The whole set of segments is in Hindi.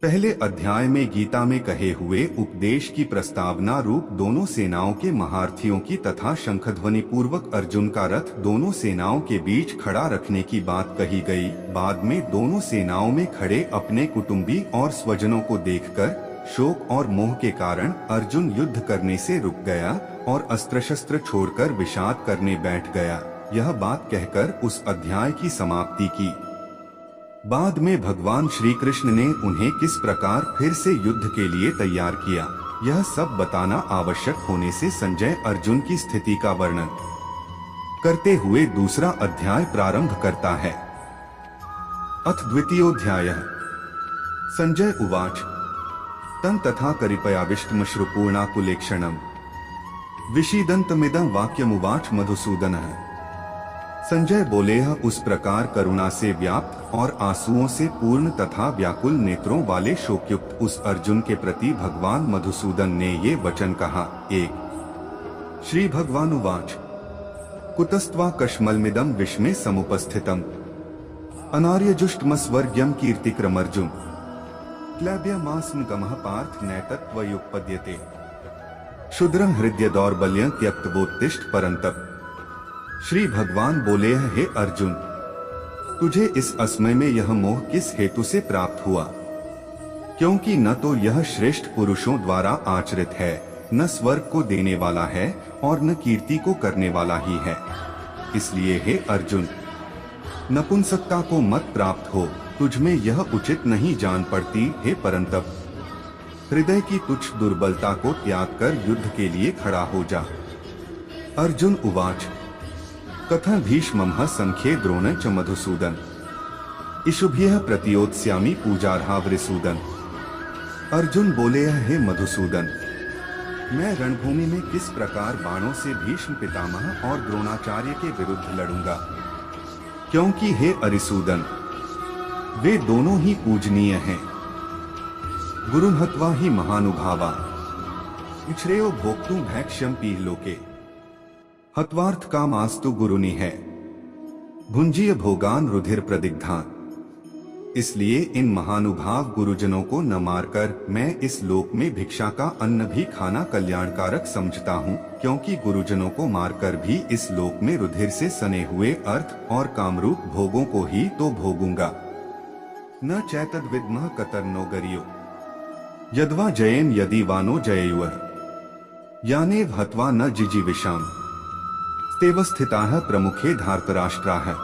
पहले अध्याय में गीता में कहे हुए उपदेश की प्रस्तावना रूप दोनों सेनाओं के महारथियों की तथा शंखध्वनि पूर्वक अर्जुन का रथ दोनों सेनाओं के बीच खड़ा रखने की बात कही गई। बाद में दोनों सेनाओं में खड़े अपने कुटुंबी और स्वजनों को देखकर शोक और मोह के कारण अर्जुन युद्ध करने से रुक गया और अस्त्र शस्त्र छोड़कर विषाद करने बैठ गया। यह बात कहकर उस अध्याय की समाप्ति की। बाद में भगवान श्री कृष्ण ने उन्हें किस प्रकार फिर से युद्ध के लिए तैयार किया, यह सब बताना आवश्यक होने से संजय अर्जुन की स्थिति का वर्णन करते हुए दूसरा अध्याय प्रारंभ करता है। अथ द्वितीयोऽध्यायः। संजय उवाच तं तथा करिपयाविष्टमश्रुपूर्णाकुलेक्षणम् विषीदन्तमिदं वाक्यमुवाच मधुसूदनः। संजय बोले, उस प्रकार करुणा से व्याप्त और आंसुओं से पूर्ण तथा व्याकुल नेत्रों वाले शोकयुक्त उस अर्जुन के प्रति भगवान मधुसूदन ने ये वचन कहा। 1 श्री भगवानुवाच कुतस्त्वा कश्मलमिदं विष्मे समुपस्थितम् अनार्यजुष्टमस्वर्ग्यं कीर्तिक्रमर्जुन क्लैब्यमास्म गमः पार्थ नैतत्त्वयुपपद्यते क्षुद्रं हृदय दौर्बल्यं त्यक्तवोत्तिष्ठ परन्तप। श्री भगवान बोले, हे अर्जुन, तुझे इस असमय में यह मोह किस हेतु से प्राप्त हुआ? क्योंकि न तो यह श्रेष्ठ पुरुषों द्वारा आचरित है, न स्वर्ग को देने वाला है और न कीर्ति को करने वाला ही है। इसलिए हे अर्जुन, नपुंसकता को मत प्राप्त हो, तुझ में यह उचित नहीं जान पड़ती। हे परंतप, हृदय की तुच्छ दुर्बलता को त्याग कर युद्ध के लिए खड़ा हो जा। अर्जुन उवाच कथं भीष्मं संख्ये द्रोणं च मधुसूदन इषुभ्यः प्रतियोत्स्यामि पूजार्हावरिसूदन। अर्जुन बोले, हे मधुसूदन, मैं रणभूमि में किस प्रकार बाणों से भीष्म पितामह और द्रोणाचार्य के विरुद्ध लड़ूंगा, क्योंकि हे अरिसूदन, वे दोनों ही पूजनीय हैं। गुरुन् हत्वा ही महानुभावा इच्छ्रेयो भोक्तुं भैक्ष्यं पीहलोके हत्वार्थ कामास्तु गुरुनि है भुंजीय भोगान रुधिर प्रदिग्धान। इसलिए इन महानुभाव गुरुजनों को न मारकर मैं इस लोक में भिक्षा का अन्न भी खाना कल्याणकारक समझता हूँ, क्योंकि गुरुजनों को मारकर भी इस लोक में रुधिर से सने हुए अर्थ और कामरूप भोगों को ही तो भोगूंगा। न चैतद विद्मः कतर्नो गरियो यद्वा जयेम यदि वानो जयेयुः यानेव हत्वा न जिजीविषाम स्थिताः प्रमुखे धार्तराष्ट्राः।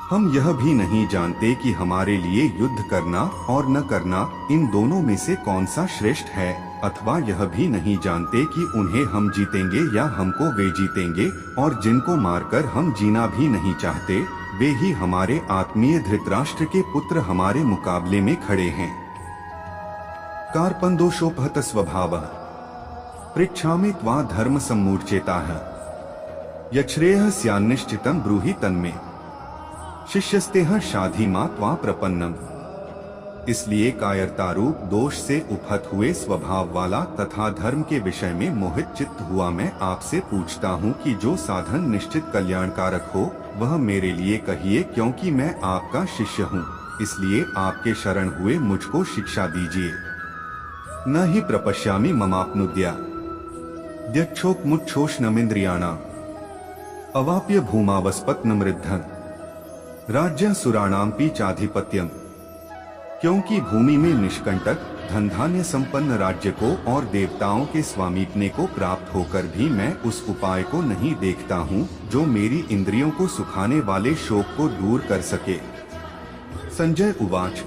हम यह भी नहीं जानते कि हमारे लिए युद्ध करना और न करना इन दोनों में से कौन सा श्रेष्ठ है, अथवा यह भी नहीं जानते कि उन्हें हम जीतेंगे या हमको वे जीतेंगे, और जिनको मारकर हम जीना भी नहीं चाहते, वे ही हमारे आत्मीय धृतराष्ट्र के पुत्र हमारे मुकाबले में खड़े हैं। कार्पन्दोषोपहत स्वभावः पृच्छामि त्वा धर्म सम्मूर्छेताः यच्छ्रेयः स्यान्निश्चितं ब्रूहि तन्मे शिष्यस्तेह शाधि मा त्वा प्रपन्नम। इसलिए कायरता रूप दोष से उपहत हुए स्वभाव वाला तथा धर्म के विषय में मोहित चित्त हुआ मैं आपसे पूछता हूँ कि जो साधन निश्चित कल्याणकारक हो वह मेरे लिए कहिए, क्योंकि मैं आपका शिष्य हूँ। इसलिए आपके शरण हुए मुझको शिक्षा दीजिए। न ही प्रपश्यामि ममाप्नुद्या द्यक्षोपमुच्छोषणमिन्द्रियाणाम् अवाप्य भूमावस्पत्नमृद्धन् राज्य सुराणाम्पि चाधिपत्यम। क्योंकि भूमि में निष्कंटक धन धान्य संपन्न राज्य को और देवताओं के स्वामीपने को प्राप्त होकर भी मैं उस उपाय को नहीं देखता हूँ जो मेरी इंद्रियों को सुखाने वाले शोक को दूर कर सके। संजय उवाच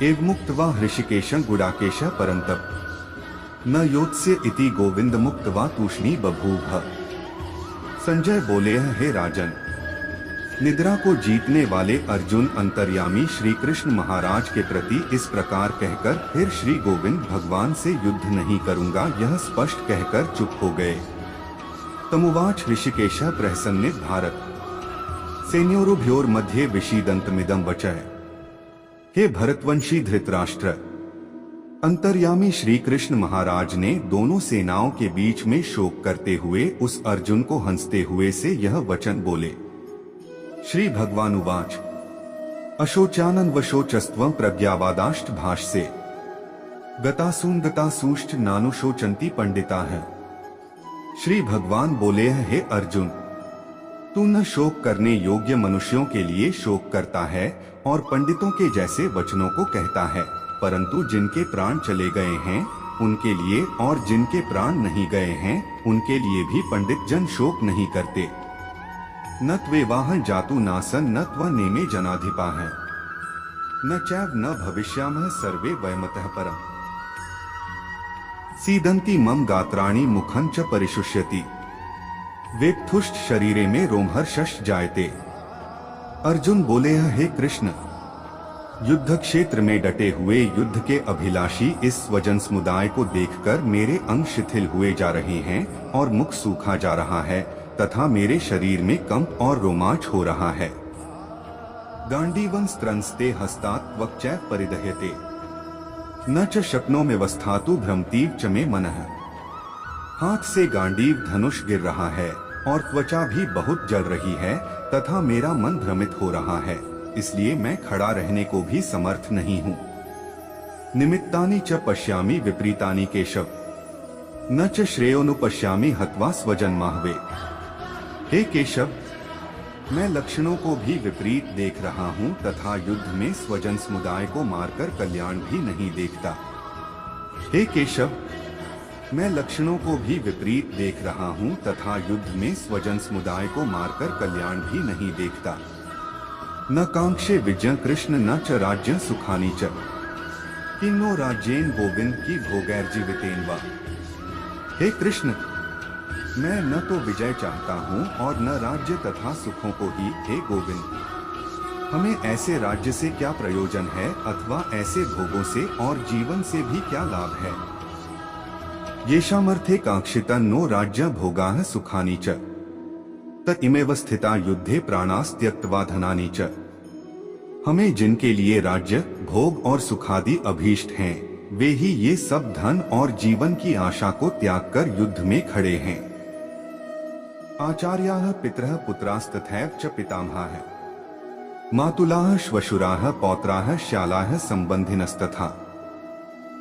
एवमुक्त्वा हृषिकेशं गुडाकेशः परन्तप न योत्स्य इति गोविंद मुक्त्वा तूष्णी बभूव। संजय बोले, हे राजन, निद्रा को जीतने वाले अर्जुन अंतर्यामी श्री कृष्ण महाराज के प्रति इस प्रकार कहकर फिर श्री गोविंद भगवान से युद्ध नहीं करूंगा यह स्पष्ट कहकर चुप हो गए। तमुवाच ऋषिकेशः प्रहसन्नित भारत सैन्योरुभयोर्मध्ये विषीदन्तमिदं वचः। हे भरतवंशी धृतराष्ट्र, अंतर्यामी श्री कृष्ण महाराज ने दोनों सेनाओं के बीच में शोक करते हुए उस अर्जुन को हंसते हुए से यह वचन बोले। श्री भगवानुवाच अशोचानन वशोचस्त्वं प्रज्ञावादाष्ट भाष्ये गतासून गतासूष्ट नानुशोचंती पंडिता है। श्री भगवान बोले, हे अर्जुन, तू न शोक करने योग्य मनुष्यों के लिए शोक करता है और पंडितों के जैसे वचनों को कहता है, परंतु जिनके प्राण चले गए हैं उनके लिए और जिनके प्राण नहीं गए हैं उनके लिए भी पंडित जन शोक नहीं करते। न त्वेवाहं जातु नासन न त्व नेमे जनाधिपा है, न चैव न भविष्यामः सर्वे वयमतः परम्। सीदंती मम गात्राणि मुखं च परिशुष्यति, वेप्थुष्ट शरीरे में रोमहर्षश जायते। अर्जुन बोले, हे कृष्ण, युद्ध क्षेत्र में डटे हुए युद्ध के अभिलाषी इस स्वजन समुदाय को देखकर मेरे अंग शिथिल हुए जा रहे हैं और मुख सूखा जा रहा है तथा मेरे शरीर में कंप और रोमांच हो रहा है। गांडीवं स्त्रंस्ते हस्तात् वक्चैव परिदह्यते, न च शक्नो में वस्थातु भ्रमतीव च मे मनः। हाथ से गांडीव धनुष गिर रहा है और त्वचा भी बहुत जल रही है तथा मेरा मन भ्रमित हो रहा है, इसलिए मैं खड़ा रहने को भी समर्थ नहीं हूँ। निमित्तानि च पश्यामि विपरीतानि केशव, न च श्रेयोनुपश्यामि हत्वा स्वजन्माहवे। हे केशव, मैं लक्षणों को भी विपरीत देख रहा हूँ तथा युद्ध में स्वजन समुदाय को मारकर कल्याण भी नहीं देखता। हे केशव, मैं लक्षणों को भी विपरीत देख रहा हूँ तथा युद्ध में स्वजन समुदाय को मारकर कल्याण भी नहीं देखता। न कांक्षे विजय कृष्ण न च राज्य सुखानी च, किन्नो राज्येन गोविंद की भोगैर्जीवितेन वा। हे कृष्ण, मैं न तो विजय चाहता हूँ और न राज्य तथा सुखों को ही। हे गोविंद, हमें ऐसे राज्य से क्या प्रयोजन है अथवा ऐसे भोगों से और जीवन से भी क्या लाभ है। येषामर्थे कांक्षिता नो राज्य भोगाः सुखानि च, त इमेव स्थिता युद्धे प्राणास्त्यक्त्वा धनानि च। हमें जिनके लिए राज्य भोग और सुखादि अभीष्ट हैं, वे ही ये सब धन और जीवन की आशा को त्याग कर युद्ध में खड़े हैं। आचार्याः पितरः पुत्रास्तथैव च पितामहाः, मातुलाः श्वशुराः पौत्राः श्यालाः संबंधिनस्तथा।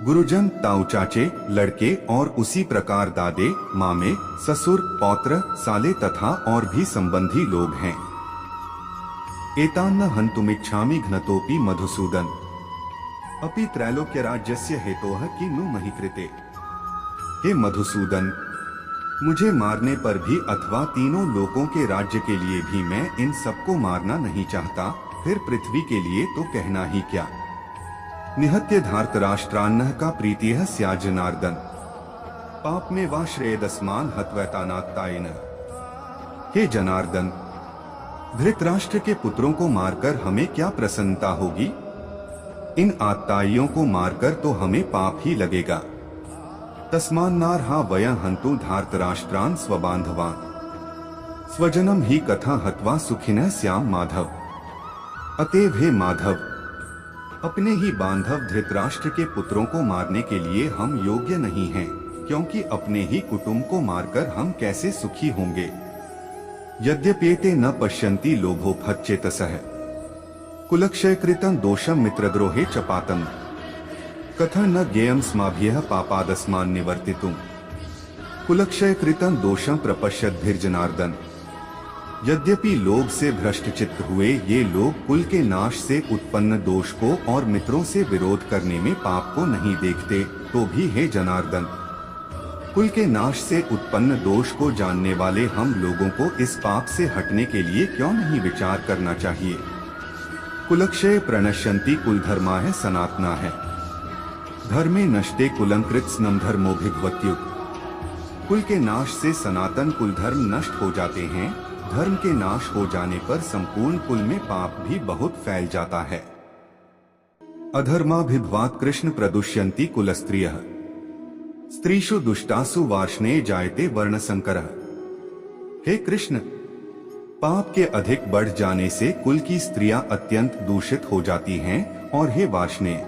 गुरुजन ताऊ चाचे लड़के और उसी प्रकार दादे मामे ससुर पौत्र साले तथा और भी संबंधी लोग हैं। एतान्न हन्तुमिच्छामि घ्नतोपि मधुसूदन, अपि त्रैलोक्य राज्यस्य हेतोः किन्नु महि कृते। हे मधुसूदन, मुझे मारने पर भी अथवा तीनों लोकों के राज्य के लिए भी मैं इन सबको मारना नहीं चाहता, फिर पृथ्वी के लिए तो कहना ही क्या। निहत्य धार्तराष्ट्रान्नः का प्रीतिः स्यात् जनार्दन, पाप में वा श्रेयदस्मान् हत्वैतानात्तायेन। हे जनार्दन, धृतराष्ट्र के पुत्रों को मारकर हमें क्या प्रसन्नता होगी। इन आत्ताइयों को मारकर तो हमें पाप ही लगेगा। तस्मान्नार्हा वयं हन्तु धार्तराष्ट्रान् स्वबान्धवान्, स्वजनम ही कथा हत्वा सुखिनः स्याम माधव। अतएव हे माधव, अपने ही बांधव धृतराष्ट्र के पुत्रों को मारने के लिए हम योग्य नहीं हैं, क्योंकि अपने ही कुटुंब को मारकर हम कैसे सुखी होंगे। यद्यप्येते न पश्यन्ति लोभोपहतचेतसः, कुलक्षयकृतं दोषं मित्रद्रोहे च पातम्, कथं न ज्ञेयं स्माभिः पापादस्मान् निवर्तितुम्। कुलक्षयकृतं दोषं प्रपश्यद्भिर्जनार्दन। यद्यपि लोभ से भ्रष्ट चित्त हुए ये लोग कुल के नाश से उत्पन्न दोष को और मित्रों से विरोध करने में पाप को नहीं देखते, तो भी हे जनार्दन, कुल के नाश से उत्पन्न दोष को जानने वाले हम लोगों को इस पाप से हटने के लिए क्यों नहीं विचार करना चाहिए। कुलक्षय प्रणश्यन्ति कुलधर्माः सनातनाः, धर्मे नष्टे कुलंकृत्स्नं धर्मोऽभिभवत्युत। कुल के नाश से सनातन कुल धर्म नष्ट हो जाते हैं, धर्म के नाश हो जाने पर संपूर्ण कुल में पाप भी बहुत फैल जाता है। अधर्माभिभवात् कृष्ण प्रदुष्यन्ति कुलस्त्रियः, स्त्रीषु दुष्टासु वार्ष्णे जायते वर्णसंकरः। हे कृष्ण, पाप के अधिक बढ़ जाने से कुल की स्त्रियां अत्यंत दूषित हो जाती हैं और हे वार्ष्णे,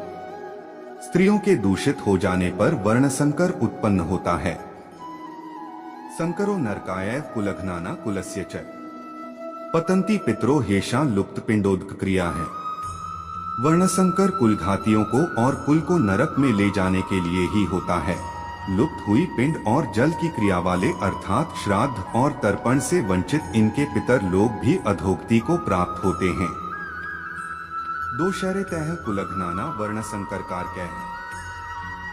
स्त्रियों के दूषित हो जाने पर वर्णसंकर उत्पन्न होता है। संकरो नरकायैव कुलघ्नाना कुलस्य च, पतन्ति पितरो हेषां लुप्त पिंडोदक क्रिया है। वर्णसंकर कुलघातियों को और कुल को नरक में ले जाने के लिए ही होता है। लुप्त हुई पिंड और जल की क्रिया वाले अर्थात श्राद्ध और तर्पण से वंचित इनके पितर लोग भी अधोगति को प्राप्त होते हैं। दोषरतः कुलघ्नाना वर्णसंकर कारकैः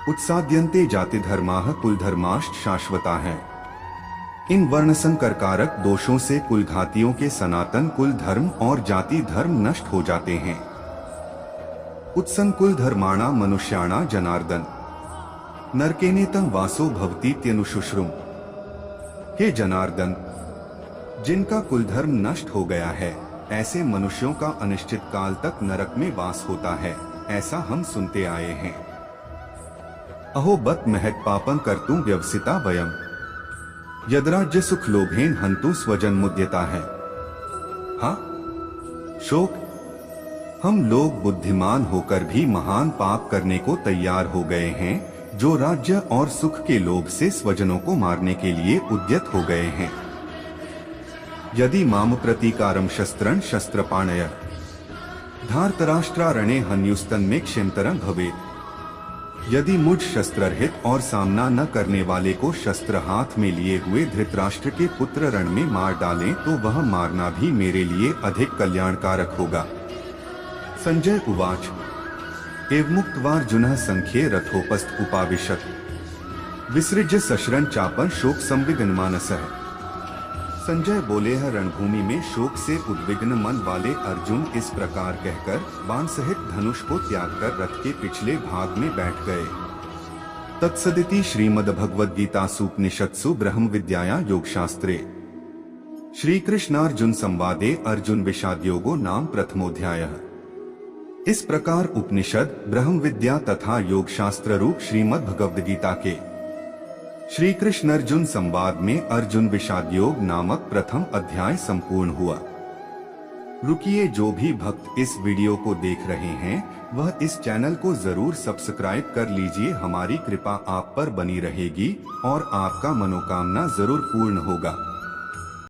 उत्साद्यन्ते जाति धर्माः कुल धर्माश्च शाश्वता है। इन वर्णसंकर कारक दोषों से कुलघातियों के सनातन कुल धर्म और जाति धर्म नष्ट हो जाते हैं। उत्संकुल धर्माणा मनुष्याणा जनार्दन नरकेनेतं वासो भवतीत्यनुशुश्रुम। हे जनार्दन, जिनका कुल धर्म नष्ट हो गया है ऐसे मनुष्यों का अनिश्चित काल तक नरक में वास होता है, ऐसा हम सुनते आए हैं। अहो बत महत् पापं कर्तुं व्यवसिता वयम् यद्राज्य सुख लोभेन हन्तु स्वजन मुद्यता है। हाँ शोक, हम लोग बुद्धिमान होकर भी महान पाप करने को तैयार हो गए हैं, जो राज्य और सुख के लोभ से स्वजनों को मारने के लिए उद्यत हो गए हैं। यदि माम प्रतीकारम शस्त्रं शस्त्रपाणय धार्तराष्ट्रारणे हन्युस्तन में क्षिमतरं भवेत्। यदि मुझ शस्त्ररहित और सामना न करने वाले को शस्त्र हाथ में लिए हुए धृतराष्ट्र के पुत्र रण में मार डालें तो वह मारना भी मेरे लिए अधिक कल्याणकारक होगा। संजय उवाच एवमुक्त्वार्जुनः संख्ये रथोपस्थ उपाविशत् विसृज्य सशरं चापं शोक संविघ्नमानसः। संजय बोले है, रणभूमि में शोक से उद्विग्न मन वाले अर्जुन इस प्रकार कहकर बाण सहित धनुष को त्याग कर रथ के पिछले भाग में बैठ गए। तत्सदिति श्रीमद्भगवद्गीतासूपनिषत्सु ब्रह्म विद्याया योगशास्त्रे श्री कृष्णार्जुन संवादे अर्जुन विषाद योगो नाम प्रथमोध्यायः। इस प्रकार उपनिषद ब्रह्म विद्या तथा योग शास्त्र रूप श्रीमद् भगवद गीता के श्री कृष्ण अर्जुन संवाद में अर्जुन विषाद योग नामक प्रथम अध्याय संपूर्ण हुआ। रुकिए, जो भी भक्त इस वीडियो को देख रहे हैं वह इस चैनल को जरूर सब्सक्राइब कर लीजिए। हमारी कृपा आप पर बनी रहेगी और आपका मनोकामना जरूर पूर्ण होगा।